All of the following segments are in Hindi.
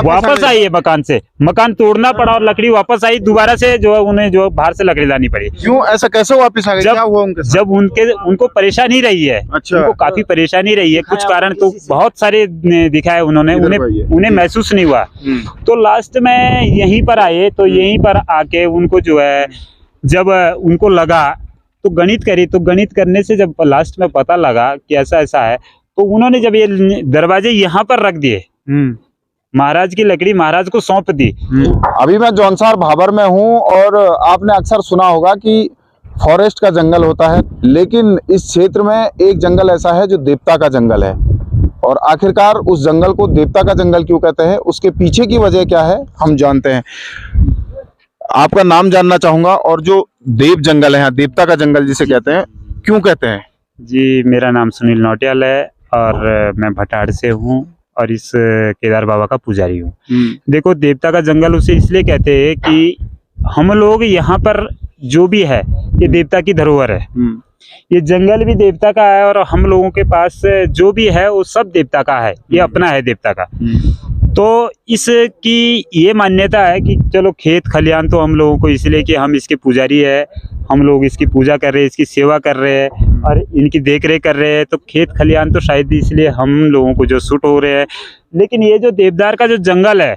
वापस आई है मकान से, मकान तोड़ना पड़ा और लकड़ी वापस आई दोबारा से, जो है उन्हें जो बाहर से लकड़ी लानी पड़ी। क्यों ऐसा कैसे वापस आ गए, क्या हुआ उनके साथ? जब उनको परेशानी रही है। अच्छा। उनको काफी परेशानी रही है, कुछ कारण तो बहुत सारे दिखाए उन्होंने, उन्हें महसूस नहीं हुआ। तो लास्ट में यहीं पर आए, तो यहीं पर आके उनको जो है जब उनको लगा तो गणित करी, तो गणित करने से जब लास्ट में पता लगा कि ऐसा ऐसा है, तो उन्होंने जब ये दरवाजे यहाँ पर रख दिए, महाराज की लकड़ी महाराज को सौंप दी। अभी मैं जौनसार भाबर में हूँ और आपने अक्सर सुना होगा कि फॉरेस्ट का जंगल होता है, लेकिन इस क्षेत्र में एक जंगल ऐसा है जो देवता का जंगल है। और आखिरकार उस जंगल को देवता का जंगल क्यों कहते हैं, उसके पीछे की वजह क्या है, हम जानते हैं। आपका नाम जानना चाहूंगा, और जो देव जंगल है, देवता का जंगल जिसे कहते हैं, क्यों कहते हैं? जी, मेरा नाम सुनील नौटियाल है और मैं भटाड़ से हूँ और इस केदार बाबा का पुजारी हूँ। देखो, देवता का जंगल उसे इसलिए कहते हैं कि हम लोग यहाँ पर जो भी है ये देवता की धरोहर है। ये जंगल भी देवता का है और हम लोगों के पास जो भी है वो सब देवता का है, ये अपना है देवता का। तो इसकी ये मान्यता है कि चलो खेत खलियान तो हम लोगों को इसलिए कि हम इसके पुजारी है, हम लोग इसकी पूजा कर रहे हैं, इसकी सेवा कर रहे हैं और इनकी देख रेख कर रहे हैं, तो खेत खलियान तो शायद इसलिए हम लोगों को जो सूट हो रहे हैं। लेकिन ये जो देवदार का जो जंगल है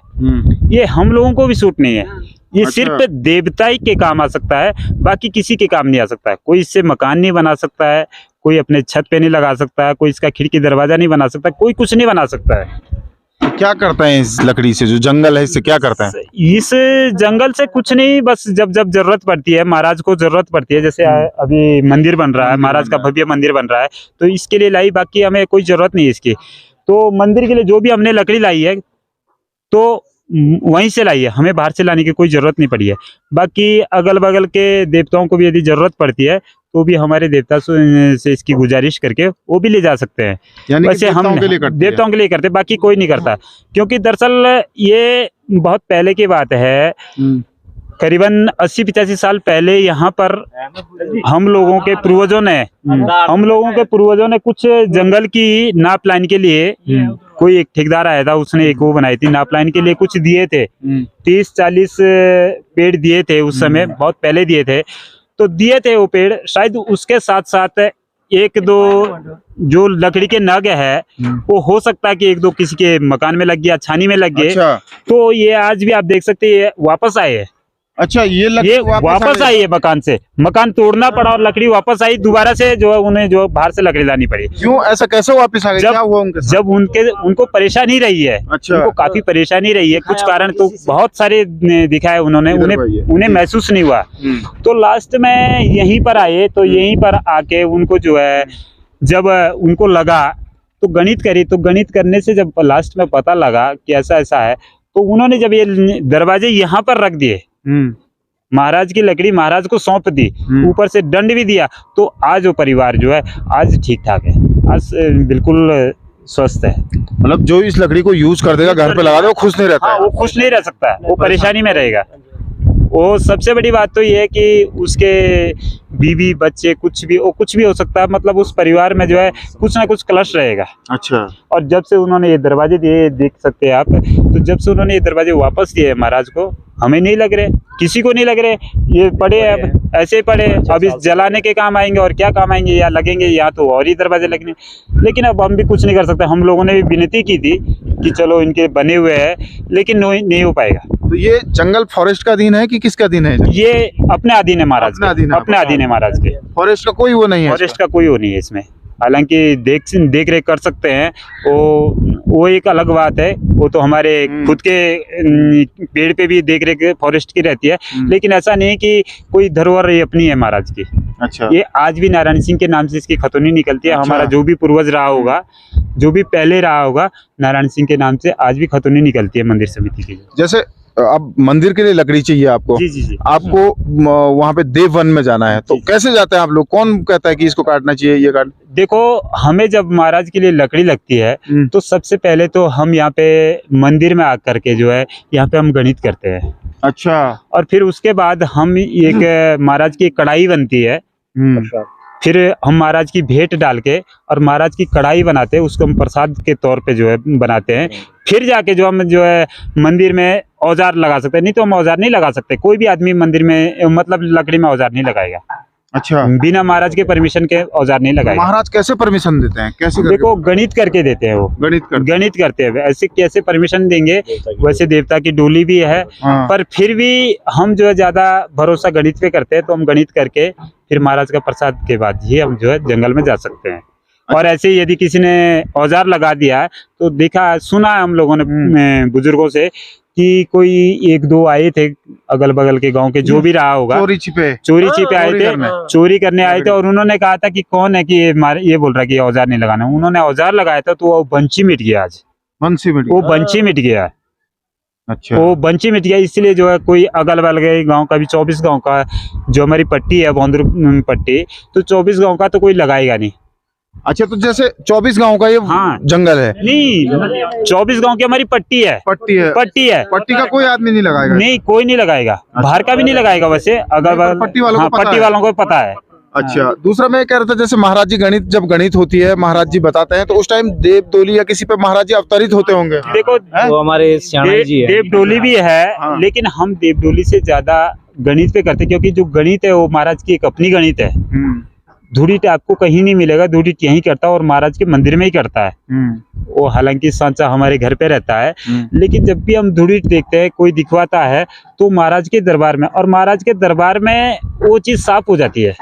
ये हम लोगों को भी सूट नहीं है। ये सिर्फ देवता ही के काम आ सकता है, बाकी किसी के काम नहीं आ सकता है। कोई इससे मकान नहीं बना सकता है, कोई अपने छत पे नहीं लगा सकता है, कोई इसका खिड़की दरवाजा नहीं बना सकता, कोई कुछ नहीं बना सकता है। तो क्या करते हैं इस लकड़ी से, जो जंगल है इससे क्या करते हैं? इस जंगल से कुछ नहीं, बस जब जब जरूरत पड़ती है, महाराज को जरूरत पड़ती है, जैसे अभी मंदिर बन रहा है, महाराज का भव्य मंदिर बन रहा है, तो इसके लिए लाई, बाकी हमें कोई जरूरत नहीं है इसकी। तो मंदिर के लिए जो भी हमने लकड़ी लाई है तो वहीं से लाई है, हमें बाहर से लाने की कोई जरूरत नहीं पड़ी है। बाकी अगल बगल के देवताओं को भी यदि जरूरत पड़ती है तो भी हमारे देवता से इसकी गुजारिश करके वो भी ले जा सकते हैं। वैसे हम देवताओं के लिए करते, बाकी कोई नहीं करता, क्योंकि दरअसल ये बहुत पहले की बात है। करीबन 80-85 साल पहले यहाँ पर हम लोगों के पूर्वजों ने कुछ जंगल की नाप लाइन के लिए, कोई एक ठेकेदार आया था, उसने एक वो बनाई थी नाप लाइन के लिए, कुछ दिए थे, 30-40 पेड़ दिए थे उस समय, बहुत पहले दिए थे। तो दिए थे वो पेड़, शायद उसके साथ साथ एक दो जो लकड़ी के नग है वो हो सकता है कि एक दो किसी के मकान में लग गया, छानी में लग गए। तो ये आज भी आप देख सकते हैं वापस आए हैं। अच्छा, ये वापस आई है मकान से, मकान तोड़ना पड़ा और लकड़ी वापस आई दोबारा से, जो है उन्हें जो बाहर से लकड़ी लानी पड़ी। क्यों ऐसा कैसे वापस आ गए, क्या हुआ उनके साथ? जब उनको परेशानी रही है। अच्छा। उनको काफी परेशानी रही है, कुछ कारण तो बहुत सारे दिखाए उन्होंने, उन्हें महसूस नहीं हुआ। तो लास्ट में यहीं पर आए, तो यहीं पर आके उनको जो है जब उनको लगा तो गणित करी, तो गणित करने से जब लास्ट में पता लगा कि ऐसा ऐसा है, तो उन्होंने जब ये दरवाजे यहाँ पर रख दिए, महाराज की लकड़ी महाराज को सौंप दी, ऊपर से दंड भी दिया, तो आज वो परिवार जो है आज ठीक ठाक है, आज बिल्कुल स्वस्थ है। मतलब जो इस लकड़ी को यूज कर देगा, घर पे लगा दे, वो खुश नहीं रहता है। वो खुश नहीं रह सकता है, वो परेशानी में रहेगा। वो सबसे बड़ी बात तो ये है कि उसके बीवी बच्चे कुछ भी हो सकता है, मतलब उस परिवार में जो है कुछ ना कुछ कलश रहेगा। अच्छा। और जब से उन्होंने ये दरवाजे दिए, देख सकते हैं आप, तो जब से उन्होंने ये दरवाजे वापस दिए महाराज को, हमें नहीं लग रहे, किसी को नहीं लग रहे, ये पड़े अब ऐसे ही पड़े, अब इस जलाने के काम आएंगे और क्या काम आएंगे, या लगेंगे या तो और ही दरवाजे लगने। लेकिन अब हम भी कुछ नहीं कर सकते। हम लोगों ने भी विनती की थी कि चलो इनके बने हुए हैं, लेकिन नहीं हो पाएगा। तो ये जंगल फॉरेस्ट का अधीन है कि किसका अधीन है? ये अपने अधीन है महाराज, अपने अधीन है महाराज के। फॉरेस्ट का कोई वो नहीं है, फॉरेस्ट का कोई वो नहीं है इसमें। हालांकि देख रेख कर सकते हैं, वो एक अलग बात है, वो तो हमारे खुद के पेड़ पे भी देख रेख फॉरेस्ट की रहती है, लेकिन ऐसा नहीं कि कोई धरोहर अपनी है महाराज की। अच्छा। ये आज भी नारायण सिंह के नाम से इसकी खतौनी निकलती है। अच्छा। हमारा जो भी पूर्वज रहा होगा, जो भी पहले रहा होगा, नारायण सिंह के नाम से आज भी खतौनी निकलती है मंदिर समिति की। जैसे अब मंदिर के लिए लकड़ी चाहिए आपको। जी। आपको वहाँ पे देव वन में जाना है, तो कैसे जाते हैं आप लोग? कौन कहता है कि इसको काटना चाहिए, ये काट? देखो, हमें जब महाराज के लिए लकड़ी लगती है तो सबसे पहले तो हम यहाँ पे मंदिर में आकर के जो है यहाँ पे हम गणित करते हैं। अच्छा। और फिर उसके बाद हम एक महाराज की कढ़ाई बनती है, फिर हम महाराज की भेंट डाल के और महाराज की कढ़ाई बनाते हैं, उसको हम प्रसाद के तौर पे जो है बनाते हैं। फिर जाके जो हम जो है मंदिर में औजार लगा सकते हैं, नहीं तो हम औजार नहीं लगा सकते। कोई भी आदमी मंदिर में मतलब लकड़ी में औजार नहीं लगाएगा, अच्छा, बिना महाराज के परमिशन के औजार नहीं लगाएगा। महाराज कैसे परमिशन देते हैं, कैसे देखो गणित करके देते हैं, वो गणित करते हैं। ऐसे कैसे परमिशन देंगे, वैसे देवता की डोली भी है। हाँ। पर फिर भी हम जो है ज्यादा भरोसा गणित पे करते हैं, तो हम गणित करके फिर महाराज का प्रसाद के बाद ही हम जो है जंगल में जा सकते हैं। और ऐसे ही यदि किसी ने औजार लगा दिया है तो देखा सुना है हम लोगों ने बुजुर्गों से कि कोई एक दो आए थे अगल बगल के गांव के, जो भी रहा होगा, चोरी छिपे आए थे, चोरी करने आए थे। और उन्होंने कहा था कि कौन है कि ये बोल रहा है कि औजार नहीं लगाना। उन्होंने औजार लगाया था तो वो बंशी मिट गया। आज वो बंशी मिट गया। अच्छा, वो बंशी मिट गया, इसलिए जो है कोई अगल बगल के गांव का भी 24 गांव का जो हमारी पट्टी है बौंदर पट्टी, तो 24 गांव का तो कोई लगाएगा नहीं। अच्छा, तो जैसे 24 गांव का ये हाँ, जंगल है, नहीं 24 गांव की हमारी पट्टी है। पट्टी का कोई आदमी नहीं लगाएगा? नहीं, कोई नहीं लगाएगा। बाहर का भी नहीं लगाएगा। वैसे अगर पट्टी वालों को पता है। अच्छा, दूसरा मैं कह रहा था, जैसे महाराज जी जब गणित होती है, महाराज जी बताते हैं, तो उस टाइम देव डोली या किसी पे महाराज जी अवतरित होते होंगे। देखो वो हमारे जी है। देव डोली भी है। हाँ। लेकिन हम देव डोली से ज्यादा गणित पे करते, क्योंकि जो गणित है वो महाराज की एक अपनी गणित है। धूड़ी आपको कहीं नहीं मिलेगा, धूड़ी यहीं करता है और महाराज के मंदिर में ही करता है। वो हालांकि सांचा हमारे घर पे रहता है, लेकिन जब भी हम धूड़ी देखते हैं, कोई दिखवाता है तो महाराज के दरबार में, और महाराज के दरबार में वो चीज साफ हो जाती है।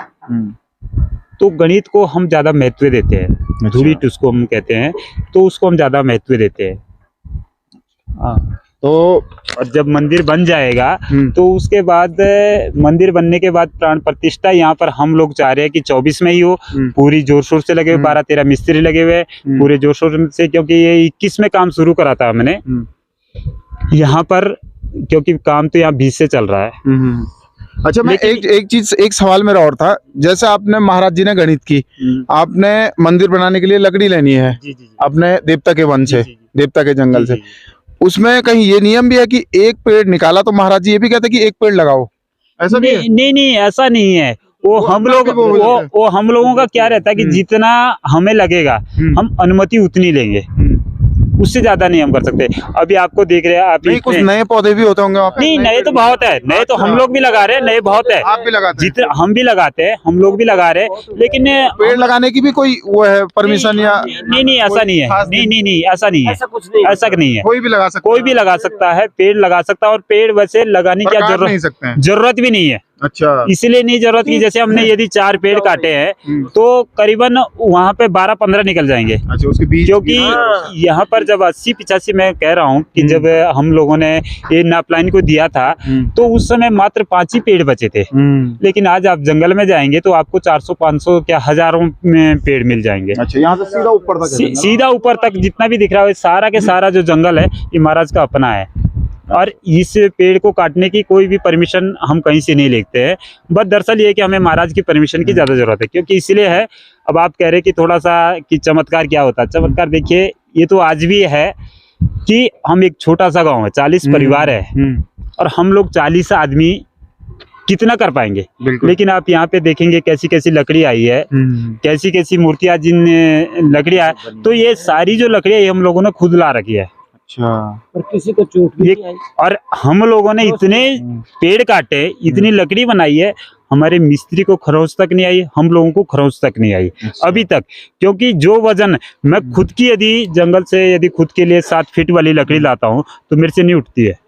तो गणित को हम ज्यादा महत्व देते हैं। धूड़ी उसको हम कहते हैं, तो उसको हम ज्यादा महत्व देते हैं। तो और जब मंदिर बन जाएगा तो उसके बाद मंदिर बनने के बाद प्राण प्रतिष्ठा यहाँ पर हम लोग चाह रहे हैं कि 24 में ही हो। पूरी जोर शोर से लगे हुए 12-13 मिस्त्री लगे हुए पूरे जोर शोर से, क्योंकि ये 21 में काम शुरू करा था हमने यहाँ पर, क्योंकि काम तो यहाँ 20 से चल रहा है। अच्छा, मैं एक सवाल मेरा और था। जैसे आपने महाराज जी ने गणित की, आपने मंदिर बनाने के लिए लकड़ी लेनी है अपने देवता के वन से, देवता के जंगल से। उसमें कहीं ये नियम भी है कि एक पेड़ निकाला तो महाराज जी ये भी कहते हैं कि एक पेड़ लगाओ, ऐसा भी है? नहीं, ऐसा नहीं है। वो हम लोगों का क्या रहता है कि जितना हमें लगेगा हम अनुमति उतनी लेंगे, उससे ज्यादा नहीं हम कर सकते। अभी आपको देख रहे हैं आप, नहीं कुछ नए पौधे भी होते होंगे वहाँ पे? नहीं, नए तो बहुत है, नए तो हम लोग भी लगा रहे हैं, नए बहुत है। आप भी लगाते हैं? जितना हम भी लगाते हैं, हम लोग भी लगा रहे हैं, लेकिन पेड़ लगाने की भी कोई वो है परमिशन या? नहीं, ऐसा नहीं है। नहीं, ऐसा नहीं है, ऐसा नहीं है। कोई भी लगा सकता, कोई भी लगा सकता है, पेड़ लगा सकता है। और पेड़ वैसे लगाने की जरूरत भी नहीं है। अच्छा, इसलिए नहीं जरूरत की, जैसे हमने यदि 4 पेड़ काटे हैं तो करीबन वहाँ पे 12-15 निकल जाएंगे। अच्छा, उसके बीच, क्योंकि यहाँ पर जब 80-85 मैं कह रहा हूँ कि जब हम लोगों ने ये नापलाइन को दिया था तो उस समय मात्र 5 ही पेड़ बचे थे। लेकिन आज आप जंगल में जाएंगे तो आपको 400-500 क्या हजारों में पेड़ मिल जाएंगे। अच्छा, यहाँ से सीधा ऊपर तक, सीधा ऊपर तक जितना भी दिख रहा है सारा के सारा जो जंगल है ये महाराज का अपना है। और इस पेड़ को काटने की कोई भी परमिशन हम कहीं से नहीं लेते हैं। बस दरअसल ये है कि हमें महाराज की परमिशन की ज़्यादा ज़रूरत है, क्योंकि इसलिए है। अब आप कह रहे हैं कि थोड़ा सा कि चमत्कार क्या होता है। चमत्कार देखिए, ये तो आज भी है कि हम एक छोटा सा गांव है, 40 परिवार है और हम लोग 40 आदमी कितना कर पाएंगे। लेकिन आप यहाँ पे देखेंगे कैसी कैसी लकड़ी आई है, कैसी कैसी मूर्तियाँ, जिन लकड़ियाँ, तो ये सारी जो लकड़ियाँ हम लोगों ने खुद ला रखी है। अच्छा, और किसी को चोट भी नहीं आई। और हम लोगों ने इतने पेड़ काटे, इतनी लकड़ी बनाई है, हमारे मिस्त्री को खरोंच तक नहीं आई, हम लोगों को खरोंच तक नहीं आई अभी तक। क्योंकि जो वजन मैं खुद की यदि जंगल से यदि खुद के लिए 7 फीट वाली लकड़ी लाता हूँ तो मेरे से नहीं उठती है,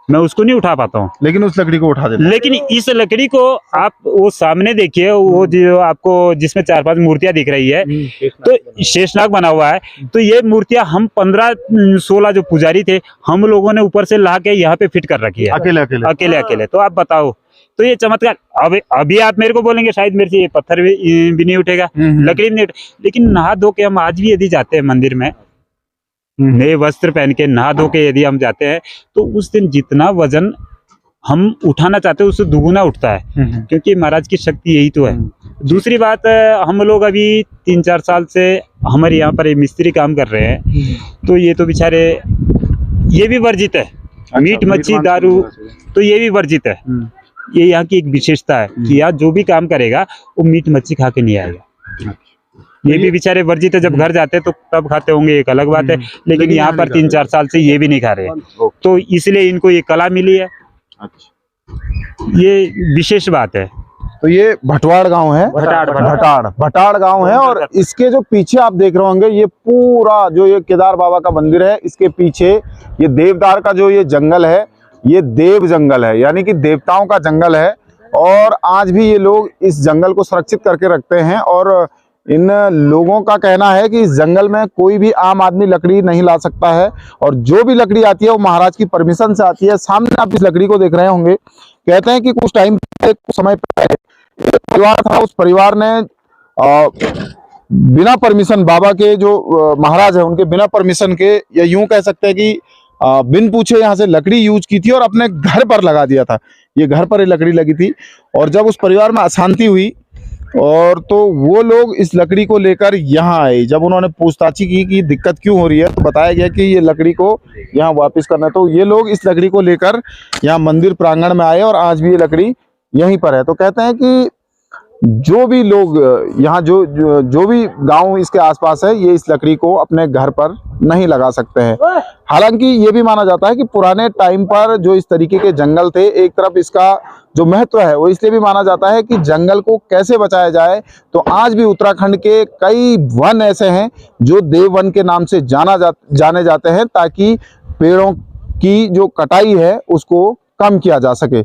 मैं उसको नहीं उठा पाता हूँ। लेकिन उस लकड़ी को उठा देते। लेकिन इस लकड़ी को आप वो सामने देखिए, वो जो आपको जिसमें 4-5 मूर्तियां दिख रही है, तो शेषनाग बना हुआ है। तो ये मूर्तियां हम 15-16 जो पुजारी थे, हम लोगों ने ऊपर से ला के यहाँ पे फिट कर रखी है, अकेले। तो आप बताओ, तो ये चमत्कार। अभी आप मेरे को बोलेंगे शायद मेरे से ये पत्थर भी नहीं उठेगा, लकड़ी भी नहीं उठेगा, लेकिन नहा धो के हम आज भी यदि जाते हैं मंदिर में, नए वस्त्र पहन के नहा धो के यदि हम जाते हैं, तो उस दिन जितना वजन हम उठाना चाहते हैं उससे दुगुना उठता है, क्योंकि महाराज की शक्ति यही तो है। दूसरी बात, हम लोग अभी 3-4 साल से हमारे यहाँ पर मिस्त्री काम कर रहे हैं, तो ये तो बेचारे ये भी वर्जित है। मीट मच्छी दारू तो ये भी वर्जित है। ये यहाँ की एक विशेषता है कि यहाँ जो भी काम करेगा वो मीट मच्छी खा के नहीं आएगा। ये भी बेचारे वर्जित है, जब घर जाते हैं तो तब खाते होंगे, एक अलग बात है, लेकिन यहाँ पर 3-4 साल से ये भी नहीं खा रहे हैं, तो इसलिए इनको ये कला मिली है। ये विशेष बात है। तो ये भटवाड़ गांव है, भटाड़ गांव है। और इसके जो पीछे आप देख रहे होंगे, ये पूरा जो ये केदार बाबा का मंदिर है, इसके पीछे ये देवदार का जो ये जंगल है, ये देव जंगल है, यानी कि देवताओं का जंगल है। और आज भी ये लोग इस जंगल को सुरक्षित करके रखते हैं। और इन लोगों का कहना है कि इस जंगल में कोई भी आम आदमी लकड़ी नहीं ला सकता है, और जो भी लकड़ी आती है वो महाराज की परमिशन से आती है। सामने आप इस लकड़ी को देख रहे होंगे। कहते हैं कि कुछ टाइम समय पहले एक परिवार था, उस परिवार ने बिना परमिशन, बाबा के जो महाराज है उनके बिना परमिशन के, या यूं कह सकते हैं कि बिन पूछे यहाँ से लकड़ी यूज की थी और अपने घर पर लगा दिया था। ये घर पर ही लकड़ी लगी थी। और जब उस परिवार में अशांति हुई और तो वो लोग इस लकड़ी को लेकर यहाँ आए। जब उन्होंने पूछताछी की कि दिक्कत क्यों हो रही है, तो बताया गया कि ये लकड़ी को यहाँ वापस करना है। तो ये लोग इस लकड़ी को लेकर यहाँ मंदिर प्रांगण में आए और आज भी ये लकड़ी यहीं पर है। तो कहते हैं कि जो भी लोग यहाँ जो भी गांव इसके आसपास है, ये इस लकड़ी को अपने घर पर नहीं लगा सकते हैं। हालांकि ये भी माना जाता है कि पुराने टाइम पर जो इस तरीके के जंगल थे, एक तरफ इसका जो महत्व है वो इसलिए भी माना जाता है कि जंगल को कैसे बचाया जाए। तो आज भी उत्तराखंड के कई वन ऐसे हैं जो देव वन के नाम से जाने जाते हैं, ताकि पेड़ों की जो कटाई है उसको कम किया जा सके।